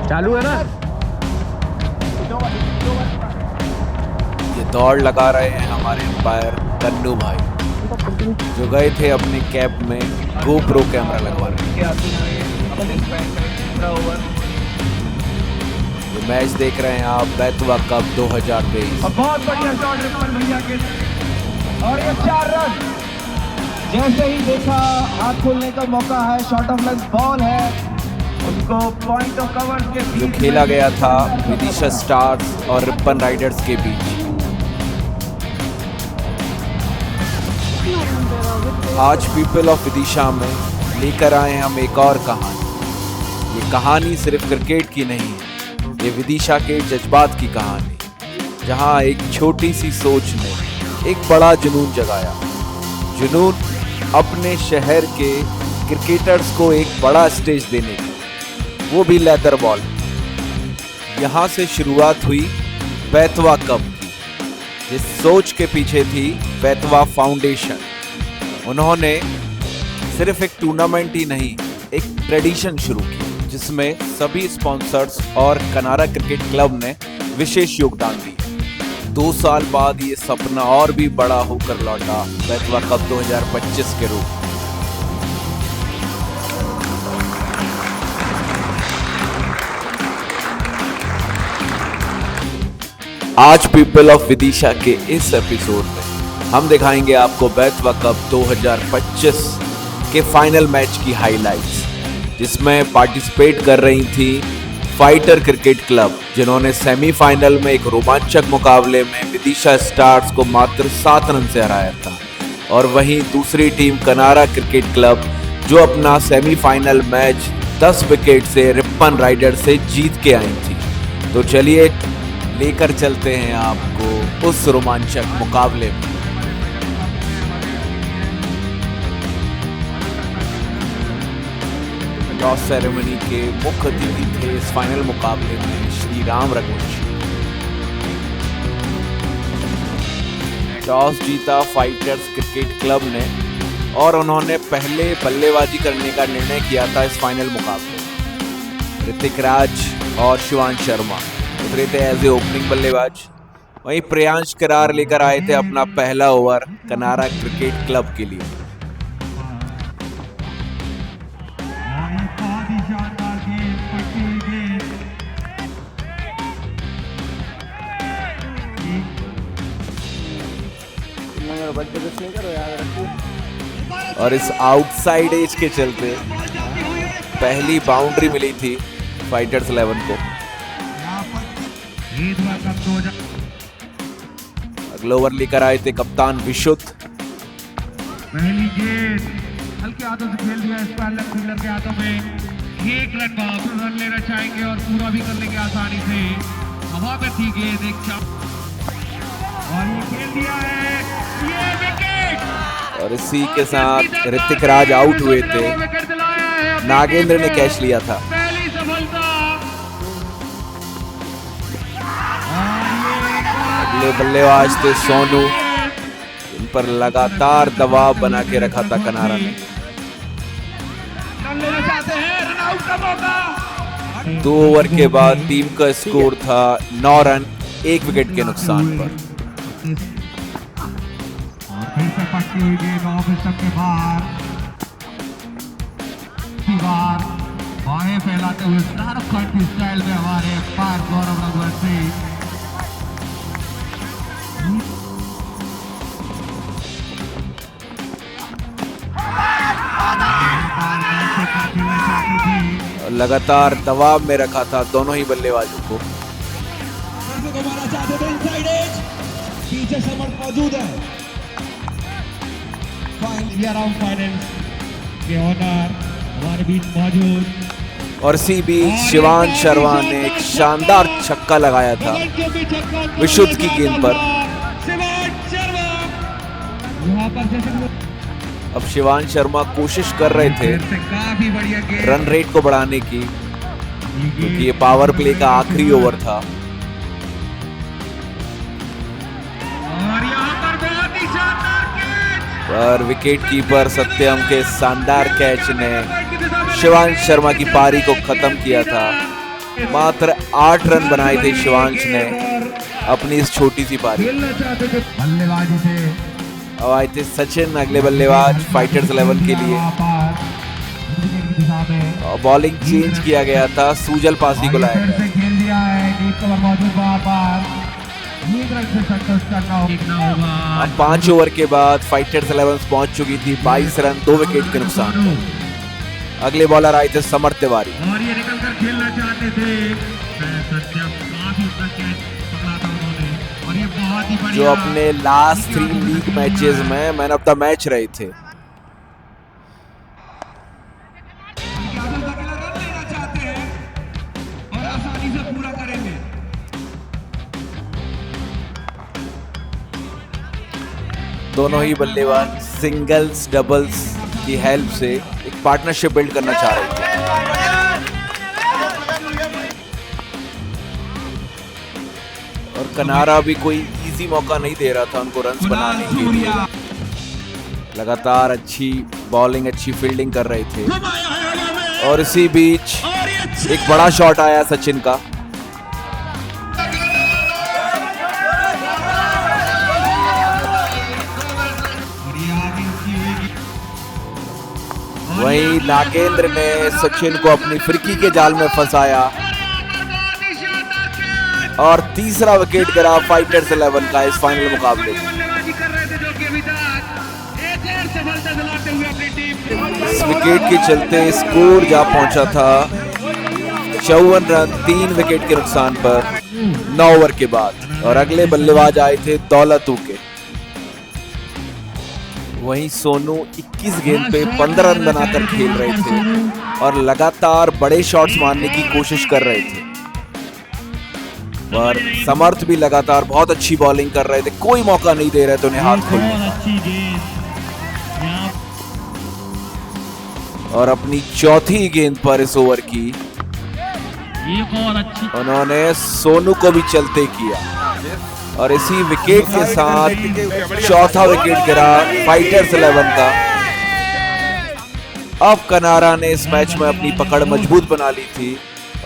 चालू है ना। ये दौड़ लगा रहे हैं हमारे एम्पायर कन्नू भाई, जो गए थे अपने कैप में गोप्रो कैमरा लगवाने। ये मैच देख रहे हैं आप, बैतवा कप 2023। बहुत बढ़िया शॉट रिपन भैया के, और ये 4 रन। जैसे ही देखा हाथ खोलने का मौका है, शॉर्ट ऑफ लेंथ बॉल है, उनको पॉइंट ऑफ कवर के जो बीच खेला गया था विदिशा स्टार्स और रिपन राइडर्स के बीच। आज पीपल ऑफ विदिशा में लेकर आए हम एक और कहानी। ये कहानी सिर्फ क्रिकेट की नहीं है, ये विदिशा के जज्बात की कहानी, जहां एक छोटी सी सोच ने एक बड़ा जुनून जगाया। जुनून अपने शहर के क्रिकेटर्स को एक बड़ा स्टेज देने की, वो भी लेदर बॉल। यहाँ से शुरुआत हुई बैतवा कप की, जिस सोच के पीछे थी बैतवा फाउंडेशन। उन्होंने सिर्फ एक टूर्नामेंट ही नहीं, एक ट्रेडिशन शुरू की, जिसमें सभी स्पॉन्सर्स और कनारा क्रिकेट क्लब ने विशेष योगदान दिया। 2 साल बाद ये सपना और भी बड़ा होकर लौटा बैतवा कप 2025 के रूप में। आज पीपल ऑफ विदिशा के इस एपिसोड में हम दिखाएंगे आपको बैतवा कप 2025 के फाइनल मैच की हाइलाइट्स, जिसमें पार्टिसिपेट कर रही थी फाइटर क्रिकेट क्लब, जिन्होंने सेमीफाइनल में एक रोमांचक मुकाबले में विदिशा स्टार्स को मात्र 7 रन से हराया था। और वहीं दूसरी टीम कनारा क्रिकेट क्लब, जो अपना सेमीफाइनल मैच 10 विकेट से रिपन राइडर से जीत के आई थी। तो चलिए लेकर चलते हैं आपको उस रोमांचक मुकाबले में। टॉस सेरेमनी के मुख्य अतिथि थे इस फाइनल मुकाबले में श्री राम रघुवंशी। टॉस जीता फाइटर्स क्रिकेट क्लब ने, और उन्होंने पहले बल्लेबाजी करने का निर्णय किया था इस फाइनल मुकाबले में। ऋतिक राज और शिवांश शर्मा उतरे थे एज ए ओपनिंग बल्लेबाज। वहीं प्रियांश करार लेकर आए थे अपना पहला ओवर कनारा क्रिकेट क्लब के लिए। और इस आउटसाइड एज के चलते पहली बाउंड्री मिली थी फाइटर्स 11 को। अगले ओवर लेकर आए थे कप्तान विशुद्ध। पहली गेंद हल्के हाथों से खेल दिया, इस पर लेफ्ट फील्डर के हाथों में। 1 रन वापस रन लेना चाहेंगे और पूरा भी कर लेंगे आसानी से। हवा में थी गेंद, एक चाप, और ये खेल दिया है, ये विकेट। और इसी के साथ ऋतिक राज आउट हुए थे। नागेंद्र ने कैच लिया था। पहली सफलता। अगले बल्लेबाज थे सोनू, इन पर लगातार दबाव बना के रखा था कनारा ने। रन लेना चाहते हैं, रन आउट का मौका। 2 ओवर के बाद टीम का स्कोर था 9 रन 1 विकेट के नुकसान पर। फिर से पटकी हुई गेंद ऑफ स्टंप के बाहर। दीवार बाहें फैलाते हुए शाहरुख खान की स्टाइल में हमारे पार गौरव रघुवंशी। लगातार दबाव में रखा था दोनों ही बल्लेबाजों को। पीछे समर्थ मौजूद है। फाइनेंस के ऑनर हमारे बीच मौजूद। और इसी बीच शिवांश शर्मा ने एक शानदार छक्का लगाया था विशुद्ध की गेंद पर। अब शिवांश शर्मा कोशिश कर रहे थे रन रेट को बढ़ाने की, क्योंकि ये पावर प्ले का आखिरी ओवर था। पर विकेट कीपर सत्यम के शानदार कैच ने शिवांश शर्मा की पारी को खत्म किया था। मात्र 8 रन बनाए थे शिवांश ने अपनी इस छोटी सी पारी। खेलना चाहते थे बल्लेबाजी से। अब आए थे सचिन अगले बल्लेबाज फाइटर्स 11 के लिए। और बॉलिंग चेंज किया गया था, सूजल पासी को लाया गया। खेल दिया है, डीप कवर मौजूद वहां पर। एक रन से सक्सेस करना होगा। अब 5 ओवर के बाद फाइटर्स 11 पहुंच चुकी थी 22 रन 2 विकेट के नुकसान पर। अगले बॉलर आए थे समर्थ तिवारी। और ये निकल कर खेलना चाहते थे, काफी उसका कैच पकड़ा था उन्होंने। और ये बहुत ही बढ़िया जो अपने लास्ट 3 लीग मैचेस में मैन ऑफ द मैच रहे थे। और आसानी से पूरा करेंगे। दोनों ही बल्लेबाज सिंगल्स डबल्स की हेल्प से एक पार्टनरशिप बिल्ड करना चाह रहे थे। और कनारा भी कोई इजी मौका नहीं दे रहा था उनको रन्स बनाने के लिए। लगातार अच्छी बॉलिंग अच्छी फील्डिंग कर रहे थे। और इसी बीच एक बड़ा शॉट आया सचिन का। वहीं नागेंद्र ने सचिन को अपनी फिरकी के जाल में फंसाया और तीसरा विकेट गिरा फाइटर्स 11 का इस फाइनल मुकाबले। इस विकेट के चलते स्कोर जा पहुंचा था 54 रन 3 विकेट के नुकसान पर 9 ओवर के बाद। और अगले बल्लेबाज आए थे दौलतू के। वहीं सोनू 21 गेंद पे 15 रन बनाकर खेल रहे थे और लगातार बड़े शॉट्स मारने की कोशिश कर रहे थे। पर समर्थ भी लगातार बहुत अच्छी बॉलिंग कर रहे थे, कोई मौका नहीं दे रहे थे उन्हें हाथ खोलने का। और अपनी चौथी गेंद पर इस ओवर की उन्होंने सोनू को भी चलते किया और इसी विकेट के साथ चौथा विकेट गिरा फाइटर्स 11 का। अब कनारा ने इस मैच में अपनी पकड़ मजबूत बना ली थी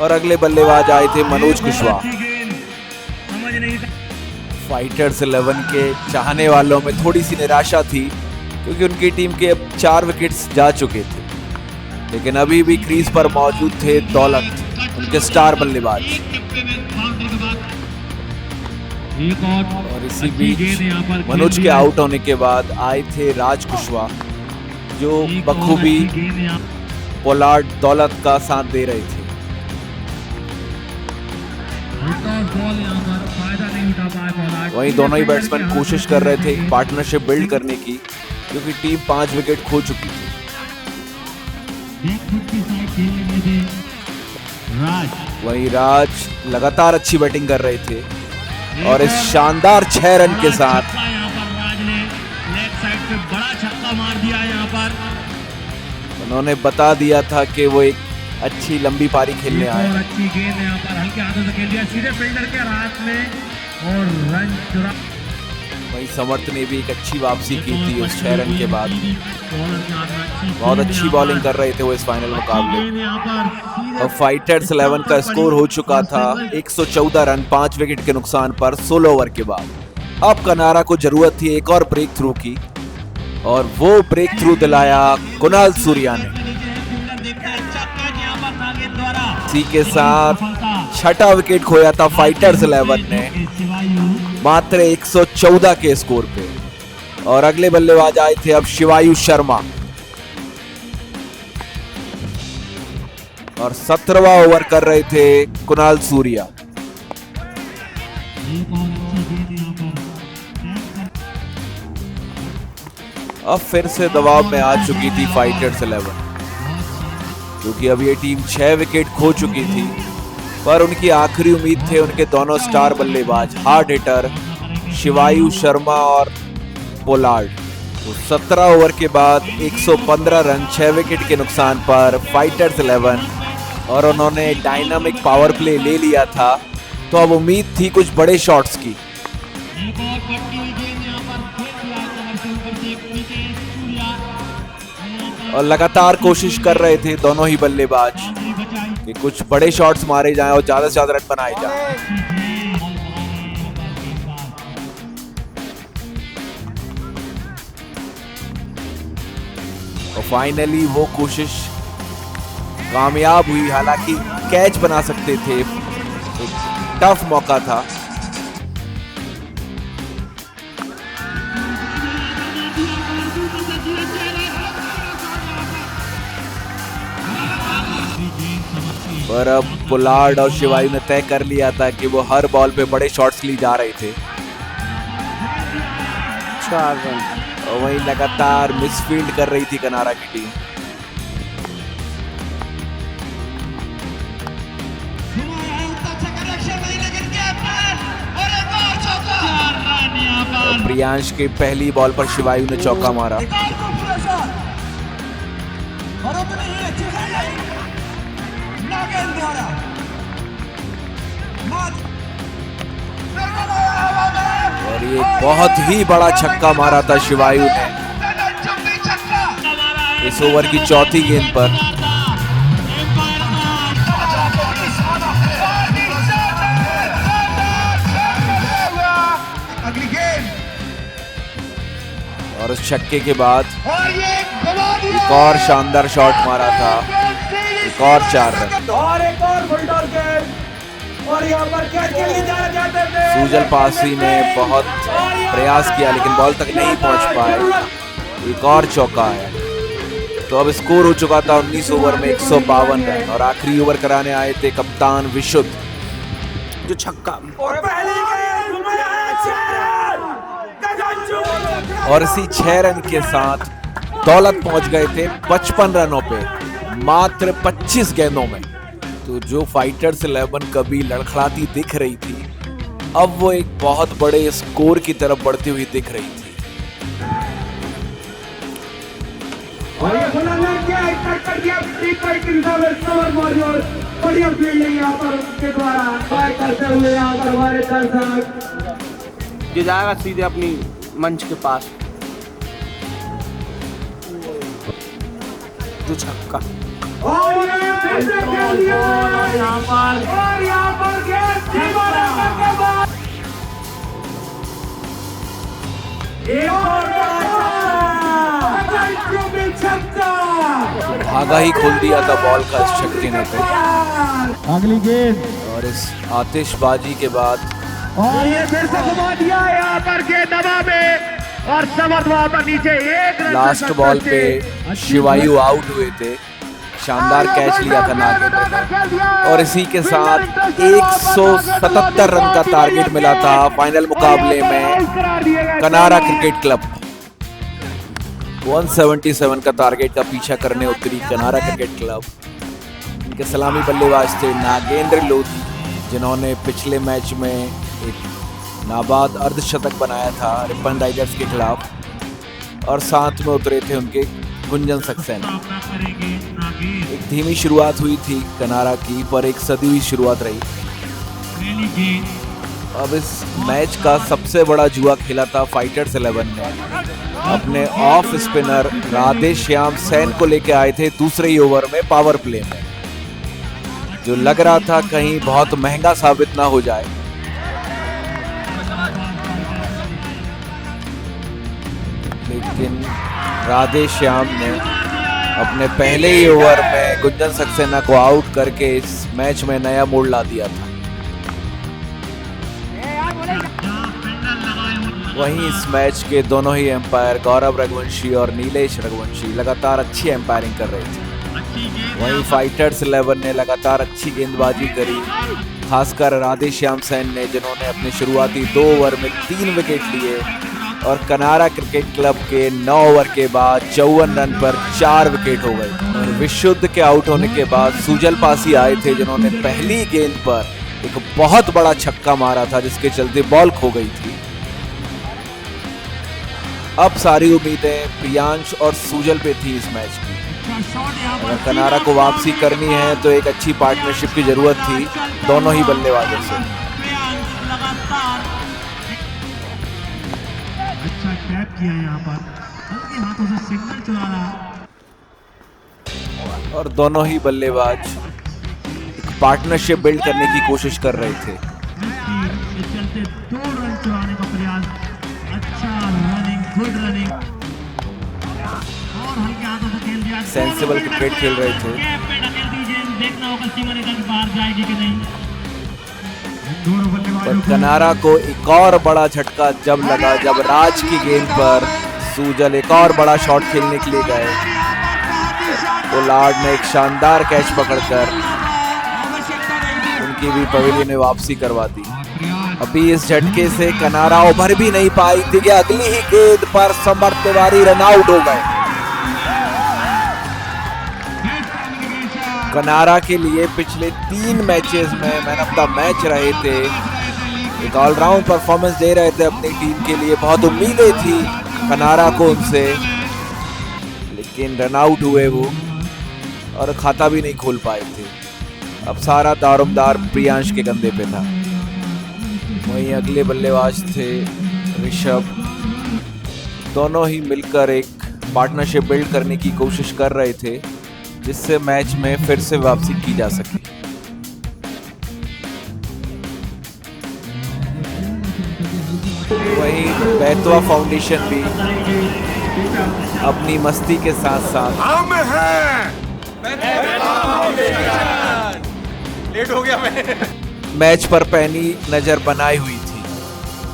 और अगले बल्लेबाज आए थे मनोज कुशवाहा। फाइटर्स 11 के चाहने वालों में थोड़ी सी निराशा थी क्योंकि उनकी टीम के अब 4 विकेट्स जा चुके थे, लेकिन अभी भी क्रीज पर मौजूद थे दौलत, उनके स्टार बल्लेबाज। और इसी बीच मनोज के आउट होने के बाद आए थे राज कुशवाहा जो बखूबी पोलार्ड दौलत का साथ दे रहे थे। वहीं दोनों ही बैट्समैन कोशिश कर रहे थे पार्टनरशिप बिल्ड करने की क्योंकि टीम 5 विकेट खो चुकी थी। वहीं राज लगातार अच्छी बैटिंग कर रहे थे और इस शानदार 6 रन के साथ बड़ा छक्का मार दिया यहाँ पर। उन्होंने बता दिया था कि वो एक अच्छी लंबी पारी खेलने आए। अच्छी गेंद यहाँ पर हल्के हाथों से खेल दिया सीधे फील्डर के हाथ में और रन चुरा। वहीं समर्थ ने भी एक अच्छी वापसी की थी उस 6 रन के बाद। बहुत अच्छी बॉलिंग कर रहे थे वो इस फाइनल मुकाबले। और फाइटर्स 11 का स्कोर हो चुका था 114 रन 5 विकेट के नुकसान पर 16 ओवर के बाद। अब कनारा को जरूरत थी एक और ब्रेक थ्रू की और वो ब्रेक थ्रू दिलाया कुणाल सूर्या ने। इसी के साथ 6ठा विकेट खोया था फाइटर्स 11 ने मात्र 114 के स्कोर पे। और अगले बल्लेबाज आए थे अब शिवायु शर्मा और 17वां ओवर कर रहे थे कुणाल सूर्या। अब फिर से दबाव में आ चुकी थी फाइटर्स 11 क्योंकि अब ये टीम 6 विकेट खो चुकी थी, पर उनकी आखिरी उम्मीद थे उनके दोनों स्टार बल्लेबाज हार्ड हिटर शिवायु शर्मा और पोलार्ड। तो 17 ओवर के बाद 115 रन 6 विकेट के नुकसान पर फाइटर्स 11 और उन्होंने डायनामिक पावर प्ले ले लिया था, तो अब उम्मीद थी कुछ बड़े शॉट्स की। और लगातार कोशिश कर रहे थे दोनों ही बल्लेबाज कि कुछ बड़े शॉट्स मारे जाएं और ज्यादा से ज्यादा रन बनाए जाएं। और फाइनली वो कोशिश कामयाब हुई, हालांकि कैच बना सकते थे, एक टफ मौका था। पर अब पोलार्ड और शिवायु ने तय कर लिया था कि वो हर बॉल पे बड़े शॉट्स लिए जा रहे थे। 4 रन और वहीं लगातार मिसफील्ड कर रही थी कनारा की टीम। और प्रियांश की पहली बॉल पर शिवायु ने चौका मारा। और ये बहुत ही बड़ा छक्का मारा था शिवायु ने इस ओवर की चौथी गेंद पर। अगली गेंद और उस छक्के के बाद एक और शानदार शॉट मारा था, एक और 4 रन। और एक और बुलडॉग गेंद और यहाँ पर कैच के लिए जाना चाहते थे। सुजल पासी ने बहुत प्रयास किया लेकिन बॉल तक नहीं पहुंच पाए। एक और चौका है तो अब स्कोर हो चुका था 19 ओवर में 152 रन। और आखिरी ओवर कराने आए थे कप्तान विशुद्ध, जो छक्का और पहली गेंद घुमाया है 6 रन। और इसी 6 रन के साथ दौलत पहुंच गए थे 55 रनों पे मात्र 25 गेंदों में। तो जो फाइटर्स 11 कभी लड़खड़ाती दिख रही थी, अब वो एक बहुत बड़े स्कोर की तरफ बढ़ती हुई दिख रही थी। और ये बना लग गया, कट कर दिया बढ़िया फील्डिंग यहाँ पर उसके द्वारा ट्राई करते हुए यहाँ पर हमारे दर्शक। ये जाएगा सीधे अपनी मंच के पास। जो छक्का और ये फिर से खेल दिया यहाँ पर गेंद की बराबर के बाद एक और छक्का, धागा ही खोल दिया था बॉल का इस छक्के ने पे। अगली गेंद और इस आतिशबाजी के बाद और ये फिर से घुमा दिया यहाँ पर गेंद हवा में और समर्थ वहां पर नीचे एक रन लास्ट बॉल पे शिवायु आउट हुए थे। शानदार कैच लिया था नागेंद्र ने और इसी के साथ 177 रन का टारगेट मिला था फाइनल मुकाबले में कनारा क्रिकेट क्लब। 177 का टारगेट का पीछा करने उतरी कनारा क्रिकेट क्लब। इनके सलामी बल्लेबाज थे नागेंद्र लोधी, जिन्होंने पिछले मैच में एक नाबाद अर्धशतक बनाया था रिपन राइडर्स के खिलाफ। और साथ में उतरे थे उनके गुंजन सक्सेना। एक धीमी शुरुआत हुई थी कनारा की, पर एक सदी हुई शुरुआत रही। अब इस मैच का सबसे बड़ा जुआ खेला था फाइटर्स 11 ने। अपने ऑफ स्पिनर राधे श्याम सैन को लेके आए थे दूसरे ही ओवर में पावर प्ले में, जो लग रहा था कहीं बहुत महंगा साबित ना हो जाए। लेकिन राधे श्याम ने अपने पहले ही ओवर में गुंजन सक्सेना को आउट करके इस मैच में नया मोड़ ला दिया था। वहीं इस मैच के दोनों ही एम्पायर गौरव रघुवंशी और नीलेश रघुवंशी लगातार अच्छी एम्पायरिंग कर रहे थे। वहीं फाइटर्स 11 ने लगातार अच्छी गेंदबाजी करी, खासकर राधे श्याम सैन ने, जिन्होंने अपने शुरुआती 2 ओवर में 3 विकेट लिए। और कनारा क्रिकेट क्लब के 9 ओवर के बाद 54 रन पर 4 विकेट हो गए। और विशुद्ध के आउट होने के बाद सुजल पासी आए थे, जिन्होंने पहली गेंद पर एक बहुत बड़ा छक्का मारा था, जिसके चलते बॉल खो गई थी। अब सारी उम्मीदें प्रियांश और सुजल पे थी इस मैच की। अगर कनारा को वापसी करनी है तो एक अच्छी पार्टनरशिप की जरूरत थी दोनों ही बल्लेबाजों से। अच्छा टैप किया यहाँ पर, हल्के हाथों से सिग्नल चला रहा। और दोनों ही बल्लेबाज पार्टनरशिप बिल्ड करने की कोशिश कर रहे थे। इस चलते 2 रन चुराने का प्रयास, अच्छा रनिंग, गुड रनिंग और हल्के हाथों से खेल दिया। सेंसिबल क्रिकेट खेल रहे थे। कैप पे ढकेल दीजिए, देखना होगा सीमा रेखा के बाहर जाएगी कि नहीं। दोनों बल्लेबाजों पर कनारा को एक और बड़ा झटका जब लगा, जब राज की गेंद पर सूजल एक और बड़ा शॉट खेलने के लिए गए। पोलार्ड ने एक शानदार कैच पकड़कर उनकी भी पवेलियन में वापसी करवा दी। अभी इस झटके से कनारा उभर भी नहीं पाई थी कि अगली ही गेंद पर समर्थ तिवारी रन आउट हो गए। कनारा के लिए पिछले 3 मैचेस में मैन ऑफ द मैच रहे थे। एक ऑलराउंड परफॉर्मेंस दे रहे थे अपनी टीम के लिए, बहुत उम्मीदें थी कनारा को उनसे, लेकिन रन आउट हुए वो और खाता भी नहीं खोल पाए थे। अब सारा दारोमदार प्रियांश के कंधे पे था। वहीं अगले बल्लेबाज थे ऋषभ। दोनों ही मिलकर एक पार्टनरशिप बिल्ड करने की कोशिश कर रहे थे, जिससे मैच में फिर से वापसी की जा सके। वहीं बैतवा फाउंडेशन भी अपनी मस्ती के साथ साथ लेट हो गया मैं। मैच पर पैनी नजर बनाई हुई थी।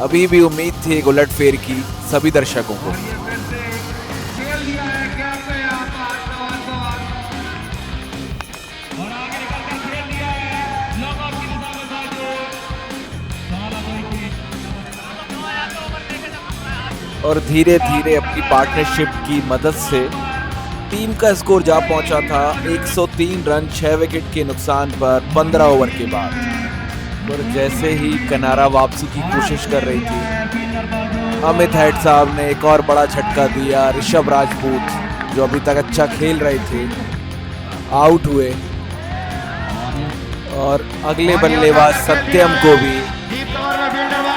अभी भी उम्मीद थी एक उलटफेर की सभी दर्शकों को। और धीरे धीरे अपनी पार्टनरशिप की मदद से टीम का स्कोर जा पहुंचा था 103 रन 6 विकेट के नुकसान पर 15 ओवर के बाद। और जैसे ही कनारा वापसी की कोशिश कर रही थी, अमित हेड साहब ने एक और बड़ा झटका दिया। ऋषभ राजपूत जो अभी तक अच्छा खेल रहे थे आउट हुए और अगले बल्लेबाज सत्यम को भी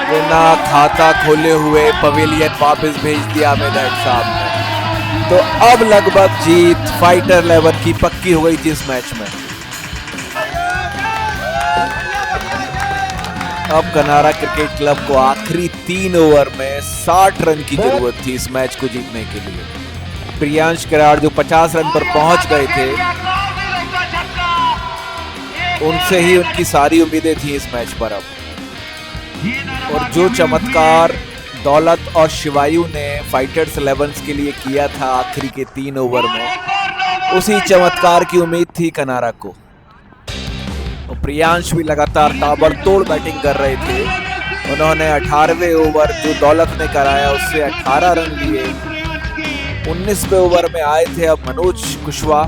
बिना खाता खोले हुए पवेलियन वापस भेज दिया अमित हेड साहब ने। तो अब लगभग जीत फाइटर 11 की पक्की हो गई थी इस मैच में। अब कनारा क्रिकेट क्लब को आखिरी 3 ओवर में 60 रन की जरूरत थी इस मैच को जीतने के लिए। प्रियांश कराड़ जो 50 रन पर पहुंच गए थे, उनसे ही उनकी सारी उम्मीदें थी इस मैच पर। अब और जो चमत्कार दौलत और शिवायु ने फाइटर्स 11 के लिए किया था आखिरी के 3 ओवर में, उसी चमत्कार की उम्मीद थी कनारा को। और प्रियांश भी लगातार ताबड़तोड़ बैटिंग कर रहे थे। उन्होंने 18वें ओवर जो दौलत ने कराया उससे 18 रन लिए। 19वें ओवर में आए थे अब मनोज कुशवाहा,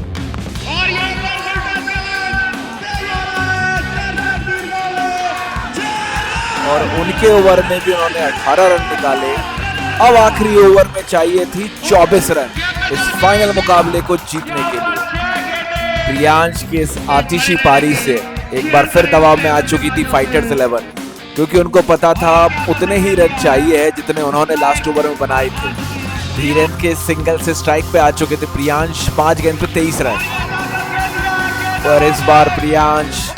और उनके ओवर में भी उन्होंने 18 रन निकाले। अब आखिरी ओवर में चाहिए थी 24 रन इस फाइनल मुकाबले को जीतने के लिए। प्रियांश की इस आतिशी पारी से एक बार फिर दबाव में आ चुकी थी फाइटर्स 11, क्योंकि उनको पता था उतने ही रन चाहिए है जितने उन्होंने लास्ट ओवर में बनाए थे। धीरेन के सिंगल से स्ट्राइक पे आ चुके थे प्रियांश 5 गेंद पे 23 रन। और इस बार प्रियांश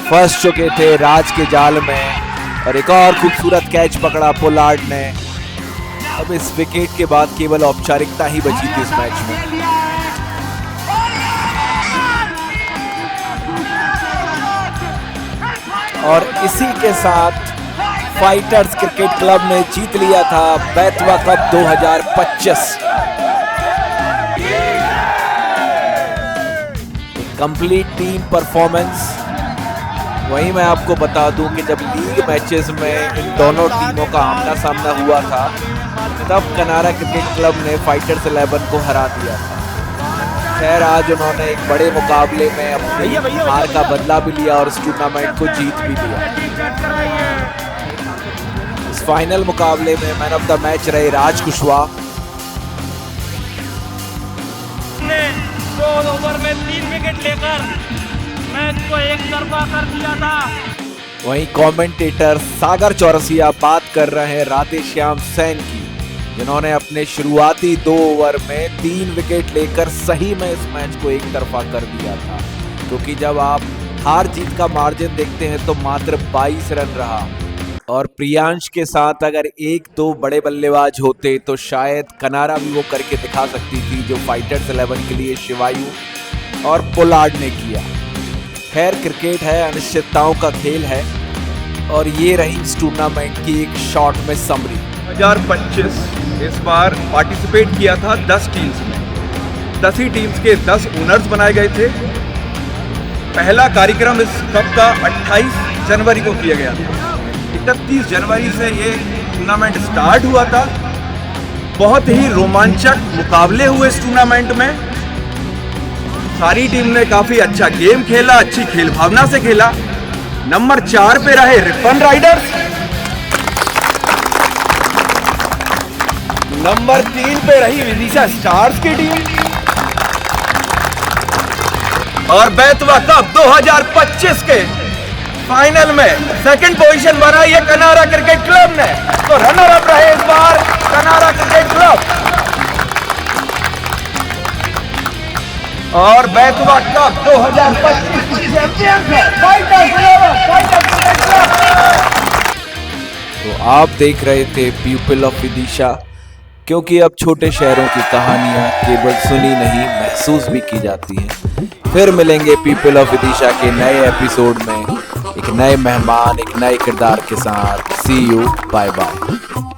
फंस चुके थे राज के जाल में और एक और खूबसूरत कैच पकड़ा पोलार्ड ने। अब इस विकेट के बाद केवल औपचारिकता ही बची थी इस मैच में। और इसी के साथ फाइटर्स क्रिकेट क्लब ने जीत लिया था बैतवा कप 2025। Complete team performance. वहीं मैं आपको बता दूं कि जब लीग मैचेस में इन दोनों टीमों का आमना सामना हुआ था, तब कनारा क्रिकेट क्लब ने फाइटर्स 11 को हरा दिया था। खैर आज उन्होंने एक बड़े मुकाबले में अपनी हार का बदला भी लिया और इस टूर्नामेंट को जीत भी लिया। इस फाइनल मुकाबले में मैन ऑफ द मैच रहे राज कुशवाहा। 2 ओवर में 3 विकेट लेकर मैच को एक तरफा कर दिया था। वहीं कमेंटेटर सागर चौरसिया बात कर रहे हैं राधेश्याम सेन की, जिन्होंने अपने शुरुआती 2 ओवर में 3 विकेट लेकर सही में इस मैच को एक तरफा कर दिया था। क्योंकि जब आप हार जीत का मार्जिन देखते हैं तो मात्र 22 रन रहा और प्रियांश के साथ अगर एक दो बड़े बल्लेबाज होते तो शायद कनारा भी वो करके दिखा सकती थी जो फाइटर्स 11 के लिए शिवायु और पोलार्ड ने किया। खैर क्रिकेट है, अनिश्चितताओं का खेल है और ये रही इस टूर्नामेंट की एक शॉर्ट में समरी। 2025 इस बार पार्टिसिपेट किया था 10 टीम्स में, 10 ही टीम्स के 10 ओनर्स बनाए गए थे। पहला कार्यक्रम इस कप का 28 जनवरी को किया गया था। 31 जनवरी से ये टूर्नामेंट स्टार्ट हुआ था। बहुत ही रोमांचक मुकाबले हुए इस टूर्नामेंट में। सारी टीम ने काफी अच्छा गेम खेला, अच्छी खेल भावना से खेला। नंबर 4 पे रहे रिपन राइडर्स, नंबर 3 पे रही विदिशा स्टार्स की टीम और बैतवा कप 2025 के फाइनल में सेकंड पोजीशन बनाई है कनारा क्रिकेट क्लब ने। तो रनर अप रहे इस बार कनारा क्रिकेट क्लब और बैतवा कप 2025 की चैंपियन है फाइटर्स क्रिकेट क्लब। तो आप देख रहे थे पीपल ऑफ विदिशा, क्योंकि अब छोटे शहरों की कहानियां केवल सुनी नहीं महसूस भी की जाती हैं। फिर मिलेंगे पीपल ऑफ विदिशा के नए एपिसोड में एक नए मेहमान, एक नए किरदार के साथ। सी यू, बाय बाय।